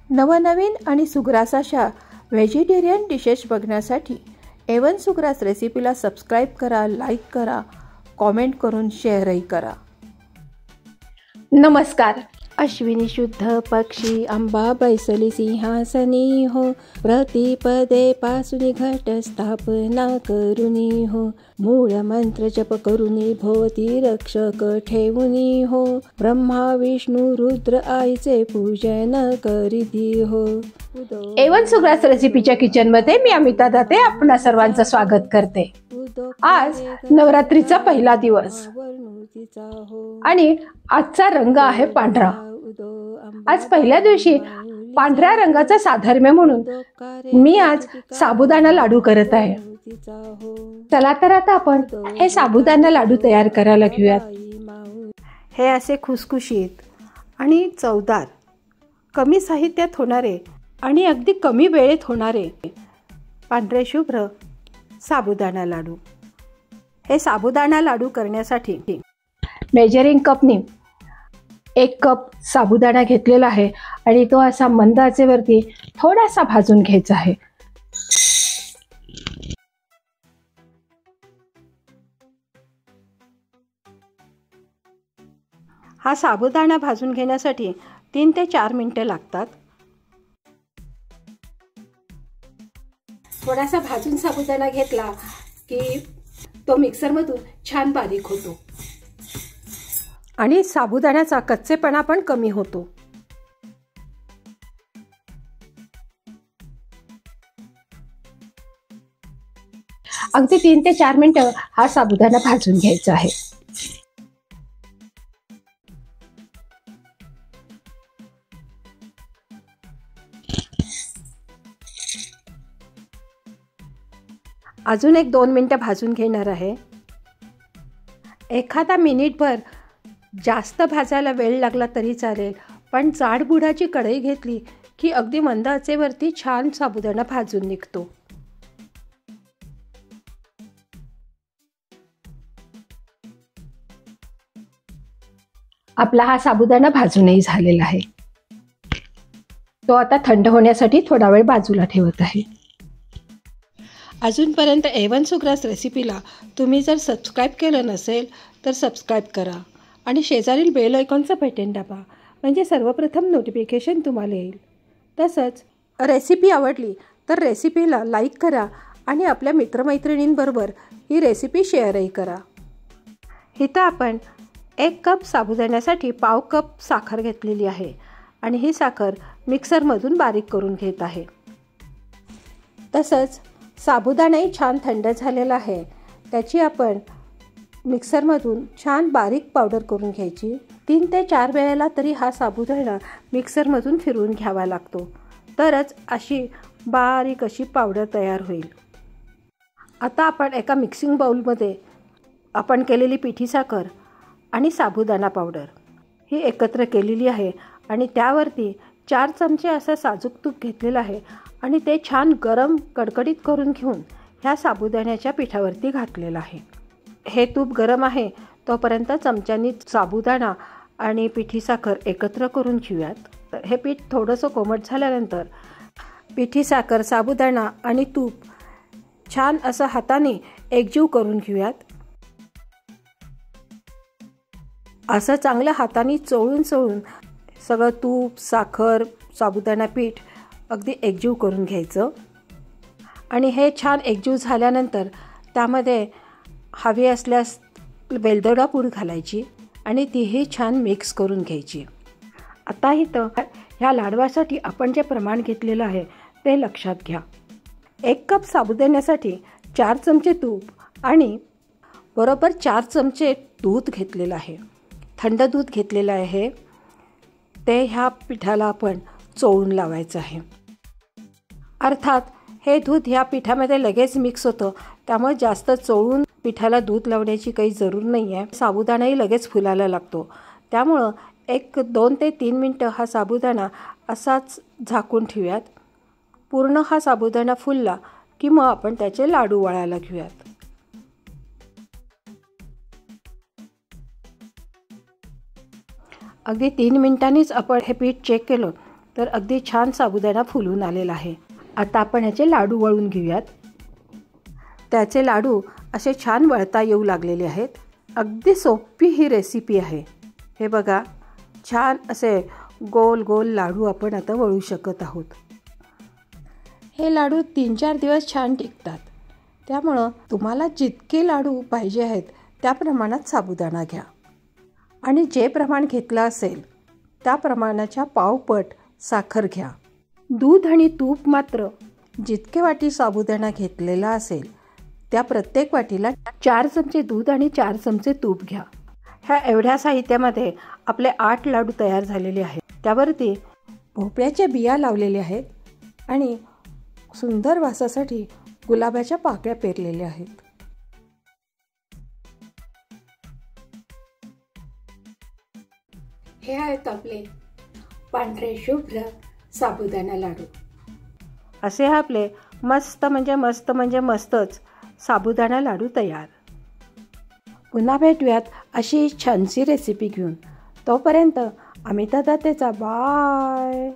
नवनवीन आणि सुग्रास अशा व्हेजिटेरियन डिशेस बघण्यासाठी A1 सुग्रास रेसिपीला सबस्क्राईब करा, लाईक करा, कॉमेंट करून शेअरही करा. नमस्कार. अश्विनी शुद्ध पक्षी अंबा बैसली सिंहासनी हो, प्रतिपदे पासुनी घट स्थापना करुनी हो, मूळ मंत्र जप करुनी भोवती रक्षक ठेवुनी हो, ब्रह्मा विष्णू रुद्र आईचे पूजन करीती हो. A1 सुग्रास रेसिपीच्या किचनमध्ये मी अमिता दाते आपणा सर्वांचं स्वागत करते. आज नवरात्रीचा पहिला दिवस आणि आजचा रंग आहे पांढरा. आज पहिल्या दिवशी पांढऱ्या रंगाचा साधर्म्य म्हणून मी आज साबुदाणा लाडू करत आहे. चला तर आता आपण हे साबुदाणा लाडू तयार करायला घेऊयात. हे असे खुसखुशीत आणि चवदार, कमी साहित्यात होणारे आणि अगदी कमी वेळेत होणारे पांढरे शुभ्र साबुदाणा लाडू. हे साबुदाणा लाडू करण्यासाठी मेजरिंग कपनी 1 कप साबुदाणा घेतलेला आहे आणि तो असा मंद आचेवरती थोडासा भाजून घ्यायचा आहे. हा साबुदाणा भाजून घेण्यासाठी 3 ते 4 मिनिटे लागतात. थोडासा भाजून साबुदाणा घेतला की तो मिक्सरमधून छान बारीक होतो आणि साबुदाण्याचा कच्चेपणा पण कमी होतो. अगदी 3 ते 4 मिनिटं हा साबुदाणा भाजून घ्यायचा आहे. अजून 1-2 मिनिटं भाजून घेणार आहे. एखादा मिनिटभर जास्त भाजायला वेळ लागला तरी चालेल, पण जाडबुडाची कढई घेतली की अगदी मंद आचेवरती छान साबुदाणा भाजून निघतो. आपला हा साबुदाणा भाजूनही झालेला आहे. तो आता थंड होण्यासाठी थोडा वेळ बाजूला ठेवत आहे. अजूनपर्यंत A1 सुग्रास रेसिपीला तुम्ही जर सबस्क्राईब केलं नसेल तर सबस्क्राईब करा आणि शेजारील बेल आयकॉनचं बटन दाबा, म्हणजे सर्वप्रथम नोटिफिकेशन तुम्हाला येईल. तसंच रेसिपी आवडली तर रेसिपीला लाईक करा आणि आपल्या मित्रमैत्रिणींबरोबर ही रेसिपी शेअरही करा. इथं आपण 1 कप साबुदाण्यासाठी 1/2 कप साखर घेतलेली आहे आणि ही साखर मिक्सरमधून बारीक करून घेत आहे. तसंच साबुदाणाही छान थंड झालेला आहे. त्याची आपण मिक्सरमधून छान बारीक पावडर करून घ्यायची. 3 ते 4 वेळेला तरी हा साबुदाणा मिक्सरमधून फिरवून घ्यावा लागतो, तरच अशी बारीक अशी पावडर तयार होईल. आता आपण एका मिक्सिंग बाउलमध्ये आपण केलेली पिठी साखर आणि साबुदाणा पावडर ही एकत्र केलेली आहे आणि त्यावरती 4 चमचे असं साजूक तूप घेतलेलं आहे आणि ते छान गरम कडकडीत करून घेऊन ह्या साबुदाण्याच्या पिठावरती घातलेलं आहे. हे तूप गरम आहे तोपर्यंत चमच्यानी साबुदाणा आणि पिठी साखर एकत्र करून घेऊयात. हे पीठ थोडंसं कोमट झाल्यानंतर पिठी साखर, साबुदाणा आणि तूप छान असं हाताने एकजीव करून घेऊयात. असं चांगलं हाताने चोळून सगळं तूप, साखर, साबुदाणा पीठ अगदी एकजीव करून घ्यायचं. आणि हे छान एकजीव झाल्यानंतर त्यामध्ये हवी असल्यास वेलदोडा पूड घालायची आणि तीही छान मिक्स करून घ्यायची. आता इथं ह्या लाडवासाठी आपण जे प्रमाण घेतलेलं आहे ते लक्षात घ्या. 1 कप साबुदाण्यासाठी 4 चमचे तूप आणि बरोबर 4 चमचे दूध घेतलेलं आहे. थंड दूध घेतलेलं आहे. ते ह्या पिठाला आपण चोळून लावायचं आहे. अर्थात हे दूध ह्या पिठामध्ये लगेच मिक्स होतं, त्यामुळे जास्त चोळून पिठाला दूध लावण्याची काही जरूर नाही आहे. साबुदाणाही लगेच फुलायला लागतो, त्यामुळं 2 ते 3 मिनटं हा साबुदाणा असाच झाकून ठेवूयात. पूर्ण हा साबुदाणा फुलला की मग आपण त्याचे लाडू वळायला घेऊयात. अगदी 3 मिनिटांनीच आपण हे पीठ चेक केलं तर अगदी छान साबुदाणा फुलून आलेला आहे. आता आपण ह्याचे लाडू वळून घेऊयात. त्याचे लाडू असे छान वळता येऊ लागलेले आहेत. अगदी सोपी ही रेसिपी आहे. हे बघा, छान असे गोल गोल लाडू आपण आता वळू शकत आहोत. हे लाडू 3-4 दिवस छान टिकतात. त्यामुळं तुम्हाला जितके लाडू पाहिजे आहेत त्या प्रमाणात साबुदाणा घ्या आणि जे प्रमाण घेतलं असेल त्या प्रमाणाच्या पावपट साखर घ्या. दूध आणि तूप मात्र जितके वाटी साबुदाणा घेतलेला असेल त्या प्रत्येक वाटीला 4 चमचे दूध आणि 4 चमचे तूप घ्या. ह्या एवढ्या साहित्यामध्ये आपले 8 लाडू तयार झालेले आहेत. त्यावरती भोपळ्याच्या बिया लावलेल्या आहेत आणि सुंदर वासासाठी गुलाबाच्या पाकळ्या पेरलेल्या आहेत. हे आहेत आपले पांढरे शुभ्र साबुदाणा लाडू. असे आपले मस्त म्हणजे मस्तच साबुदाणा लाडू तयार. पुन्हा भेटूयात अशी छानशी रेसिपी घेऊन. तोपर्यंत अमिता दातेचा बाय.